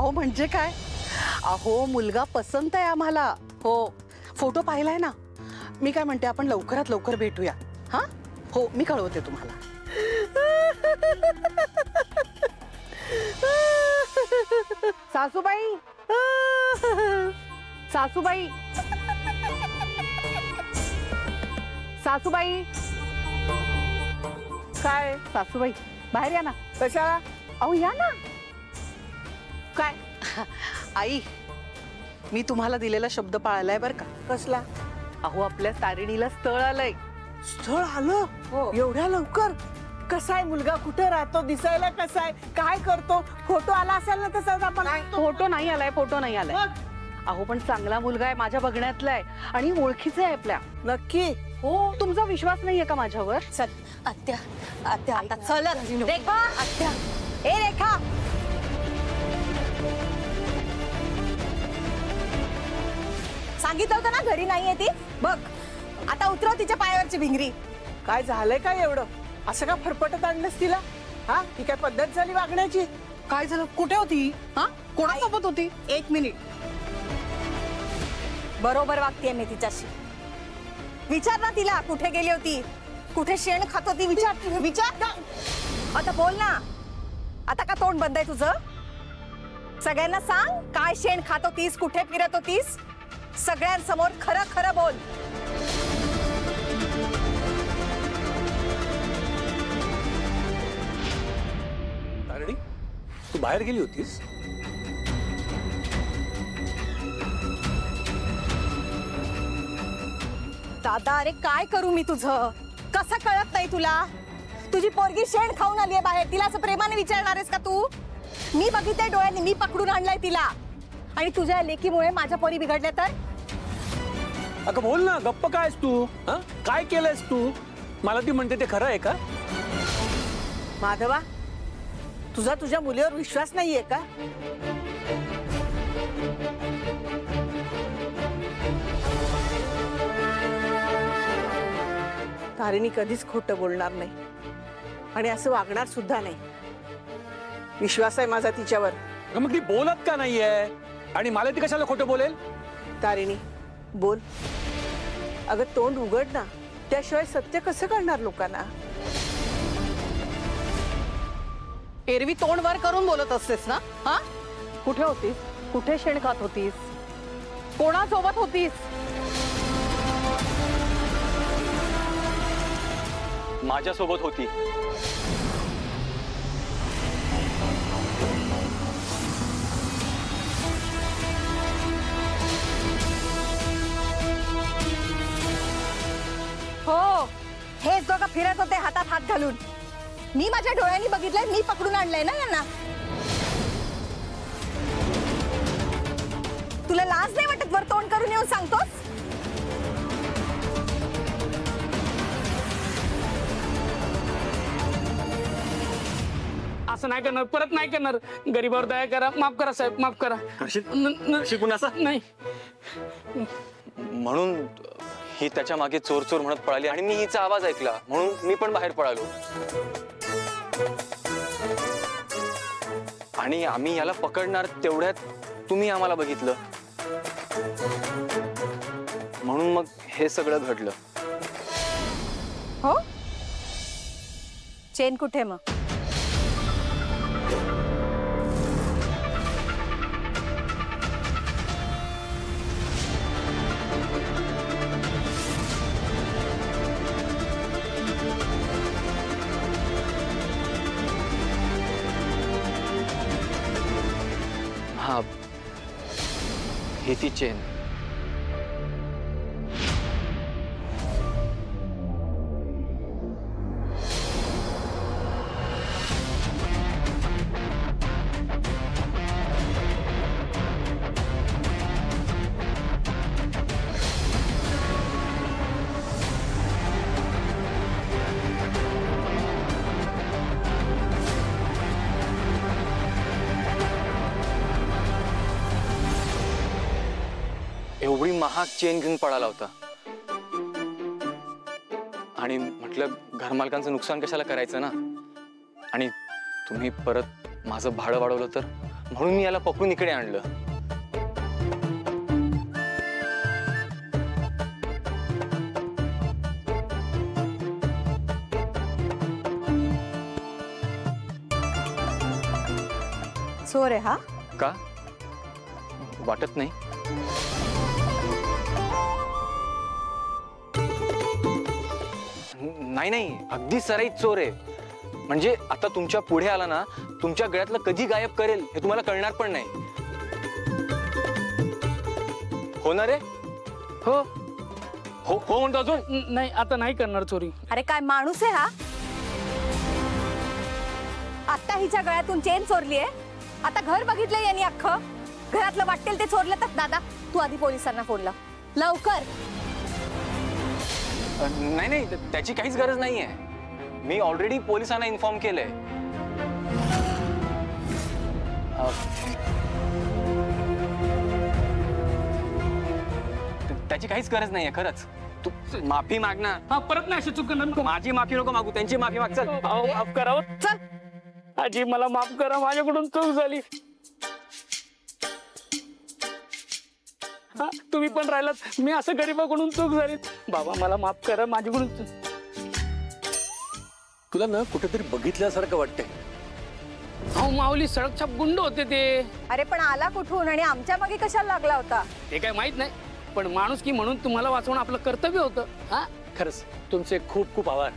अहो म्हणजे काय, अहो मुलगा पसंत आहे आम्हाला. हो, फोटो पाहिलाय ना. मी काय म्हणते, आपण लवकरात लवकर भेटूया. हा हो, मी कळवते तुम्हाला. सासूबाई, सासूबाई, सासूबाई. काय सासूबाई, बाहेर या ना. कशाला? अहो या ना. काय? आई, मी तुम्हाला दिलेला शब्द पाळलाय बर का. कसला? अहो आपल्या तारिणीला स्थळ आलंय. स्थळ आलं? हो. एवढ्या लवकर? कसा आहे मुलगा, कुठे राहतो, दिसायला कसा आहे, काय करतो? फोटो आला असेल ना तसाच आपण. फोटो नाही आलाय, फोटो नाही आलाय. अहो पण चांगला मुलगा आहे, माझ्या बघण्यातला आहे आणि ओळखीचा आहे आपल्या. नक्की? हो. तुमचा विश्वास नाहीये का माझ्यावर? चल आत्या, आत्या आता चल. रेखा, आत्या, ए रेखा. सांगितलं होतं ना घरी नाहीये ती. बघ आता उतरव तिच्या पायावरची भिंगरी. काय झालंय काय एवढं? असं का फरफटत आणलंस तिला? हा, ती काय पद्धत झाली वागण्याची? काय झालं? कुठे होती? हा, कोणासोबत होती? एक मिनिट. बरोबर वागतेय मी तिच्याशी. विचार ना तिला, कुठे गेली होती, कुठे शेण खात होती. विचार विचार. आता बोल ना. आता का तोंड बंद आहे तुझं? सगळ्यांना सांग, काय शेण खात होतीस, कुठे फिरत होतीस, सगळ्यांसमोर खरं खरं बोल. तारिणी, तू बाहेर गेली होतीस? दादा, अरे काय करू मी तुझं? कसं कळत नाही तुला? तुझी पोरगी शेण खाऊन आली आहे बाहेर. तिला असं प्रेमाने विचारणार आहेस का तू? मी बघितलंय डोळ्यांनी, मी पकडून आणलाय तिला. आणि तुझ्या लेकीमुळे माझ्या पोरी बिघडल्या तर? अगं बोल ना, गप्प कायस तू? काय केलंयस तू? मला ती म्हणते ते खरं आहे का? माधवा, तुझा तुझ्या मुलीवर विश्वास नाहीये का? तारिणी कधीच खोटं बोलणार नाही आणि असं वागणार सुद्धा नाही. विश्वास आहे माझा तिच्यावर. मग ती बोलत का नाहीये आणि मला ती कशाला खोटं बोलेल? तारिणी बोल. अगं तोंड उघड ना, त्याशिवाय सत्य कसं कळणार लोकांना? एरवी तोंड वर करून बोलत असतेस ना. हा, कुठे होतीस, कुठे शेण खात होतीस, कोणासोबत होतीस? माझ्यासोबत होती. हो, हेच दोघं फिरत होते हातात हात घालून. मी माझ्या डोळ्यांनी बघितलंय, मी पकडून आणलंय ना यांना. तुला लाज नाही वाटत वर तोंड करून येऊन सांगतोस? असं नाही करणार, परत नाही करणार. गरीबावर दया करा, माफ करा साहेब, माफ करा. नाही म्हणून ही त्याच्या मागे चोर चोर म्हणत पळाली आणि मी हिचा आवाज ऐकला म्हणून मी पण बाहेर पळालो. आणि आम्ही याला पकडणार तेवढ्यात तुम्ही आम्हाला बघितलं म्हणून मग हे सगळं घडलं. हो, चेन कुठे मग? हा, ही ती चेन. एवढी महाग चेन घेऊन पळाला होता आणि म्हटलं घरमालकांचं नुकसान कशाला करायचं ना. आणि तुम्ही परत माझं भाडं वाढवलं तर म्हणून मी याला पकडून इकडे आणलं. चोर आहे हा? का वाटत नाही? नाही नाही, अगदी सराईत चोर आहे. म्हणजे आता तुमच्या पुढे आला ना, तुमच्या गळ्यातलं कधी गायब करेल हे तुम्हाला कळणार पण नाही. हो ना रे? हो. हो हो म्हणतो अजून. नाही, आता नाही करणार चोरी. अरे काय माणूस आहे हा? आता हिच्या गळ्यातून चेन चोरली आहे, आता घर बघितलंय यांनी अख्खं. घरातलं वाटेल ते चोरलं तर दादा तू आधी पोलिसांना फोन लाव लवकर. नाही नाही, त्याची काहीच गरज नाहीये. मी ऑलरेडी पोलिसांना इन्फॉर्म केलंय. त्याची काहीच गरज नाहीये खरंच. तू माफी माग ना. हा, परत नाही अशी चूक करणार. माझी माफी नको मागू, त्यांची माफी माग. चल अहो, माफ करा हो. चल आजी, मला माफ करा, माझ्याकडून चूक झाली. हा, तुम्ही पण राहिलात, मी असं गरीबाकडून चूक झाली. बाबा मला माफ करा, माझ्याकडून तुला ना कुठेतरी बघितल्यासारखं वाटतंय. अहो माऊली, सडकछाप गुंड होते ते. अरे पण आला कुठून आणि आमच्या मागे कशाला लागला होता? हे काय माहित नाही, पण माणूस की म्हणून तुम्हाला वाचवणं आपलं कर्तव्य होतं. हा, खरंच तुमचे खूप खूप आभार.